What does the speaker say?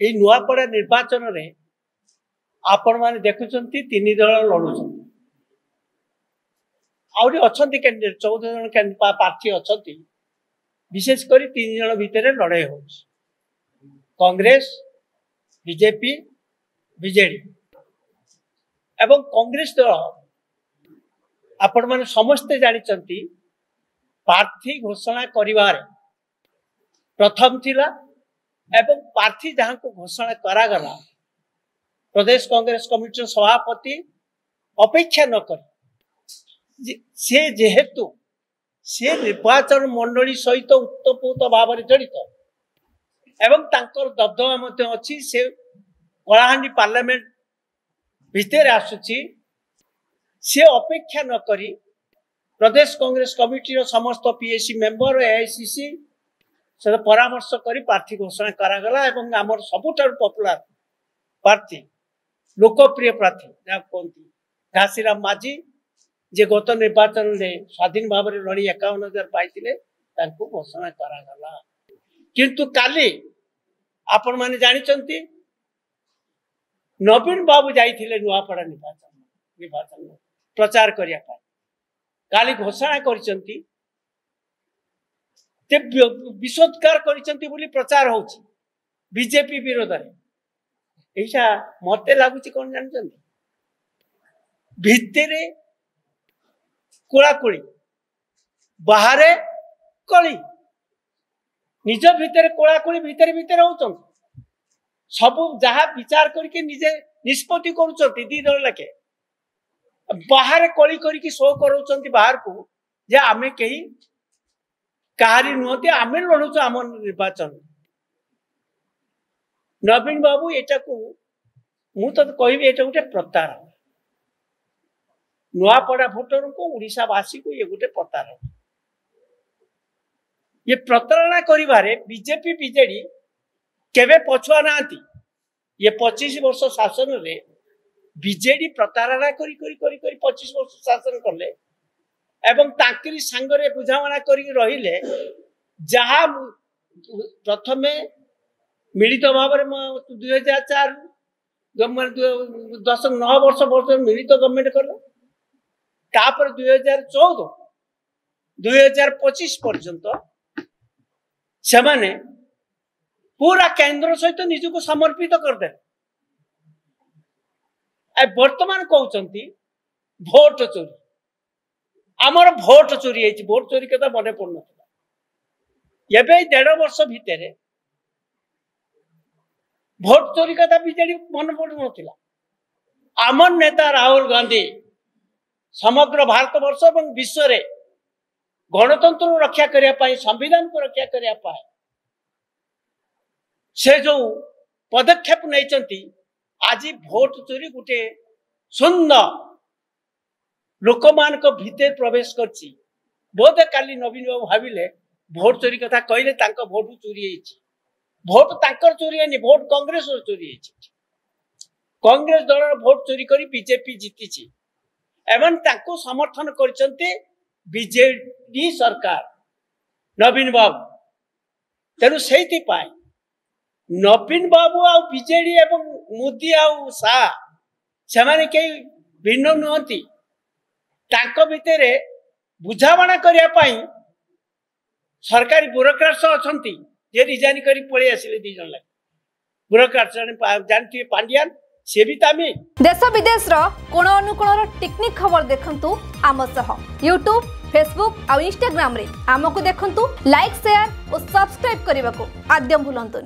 ये नुआपड़ा निर्वाचन रे आपण माने देखुचंती तीन दल लड़ुचंती आउरी अछंती कैंडिडेट 14 जन कैंडिडेट पार्टी अछंती विशेष करी 3 जन भितर लड़ाई हो कांग्रेस बीजेपी बीजेडी एवं कांग्रेस दल आपण माने समस्ते जानिचंती प्रार्थी घोषणा करिवार प्रथम थिला एवं प्रार्थी जहां को घोषणा करा गला प्रदेश कांग्रेस कमिटी सभापति अपेक्षा न कर से जेहेतु से निर्वाचन मंडली सहित उत्तमपूत भाव जड़ित एवं तांकर दबदबा मध्य अच्छी से कलाहांडी पार्लियामेंट भितर आसुची से अपेक्षा न करी प्रदेश कांग्रेस कमिटी समस्त पीएसी मेंबर एआईसीसी से परामर्श करी प्रार्थी घोषणा करागला एवं आमर सबुठार पॉपुलर प्रार्थी लोकप्रिय प्रार्थी जहाँ कहती घासीराम माझी जे गत निर्वाचन में स्वाधीन भाव में लड़ी 51,000 पाई घोषणा करागला किंतु काली आपण माने जानिचंती नवीन बाबू जाइथिले नुआपड़ा निर्वाचन प्रचार करिया पाई काली घोषणा करिसंती ते विशोधकार करिसंती बोली प्रचार होउची बीजेपी विरोध रे एसा मते लागुची कोन जानचंती भितरे कोलाकुली बाहरे कली निज भितर कोलाकुली भितर भितर होउचन सब जहाँ विचार करके निजे निष्पत्ति करूचंती दी दल लके बाहर कली करके शो करूचंती बाहर को जे आमे कही कहारी नुहति आमे लड़ुच आम निर्वाचन नवीन बाबू एटा को मु तो कहबी एटा गोटे प्रतारणा नुआपड़ा भोटर को उड़ीसा वासी को ये गोटे प्रतारणा ये प्रतारणा करिवारे बीजेपी बीजेडी केवे पछुआ नांती ये 25 वर्ष शासन रे बीजेडी प्रतारणा करी करी करी करी 25 वर्ष शासन करले एवं तांकरी संगरे बुझावना करी रहिले जहा प्रथमे मिलित भाव में 2004 गवर्नमेंट 10-9 वर्ष मिलित गवर्नमेंट करले तापर 2014 2025 पर्यंत से माने पूरा केंद्र सहित निजको समर्पित करदे वर्तमान कहते भोट चोरी आमर भोट चोरी है भोट चोरी कथा मन पड़ ना 1.5 वर्ष भितर भोट चोरी कथा बीजेडी मन पड़ ना आमर नेता राहुल गांधी समग्र भारत वर्ष और विश्व रे गणतंत्र रक्षा करने संविधान को रक्षा करने से जो पदक्षेप नहीं आज भोट चोरी गोटे सुंदर लोक मान भितर प्रवेश करछि बोधे काली नवीन बाबू भाविले भोट चोरी कथा कहले भोट चोरी है भोट तांकर चोरी है भोट कांग्रेस चोरी है कांग्रेस दल भोट चोरी करी बीजेपी जीती एवं तांको समर्थन करछन्ते बीजेडी सरकार नवीन बाबू तेणु से नवीन बाबू आ बीजेडी एवं मोदी आउ शाह से माने कई भिन्न नुहति तांको भितरे बुझावना करिया पाई सरकारी ब्यूरोक्राट्स अछंती जे रिजाइन करी पळे आसिले दी जन लाग ब्यूरोक्राट्स जानती पांड्यान से भी तामी देश विदेश रो कोण अनुकोण टेक्निक खबर देखंतु आम सह YouTube Facebook और Instagram रे आमको देखंतु लाइक शेयर और सब्सक्राइब करने को आद्यम भूलंतुनी।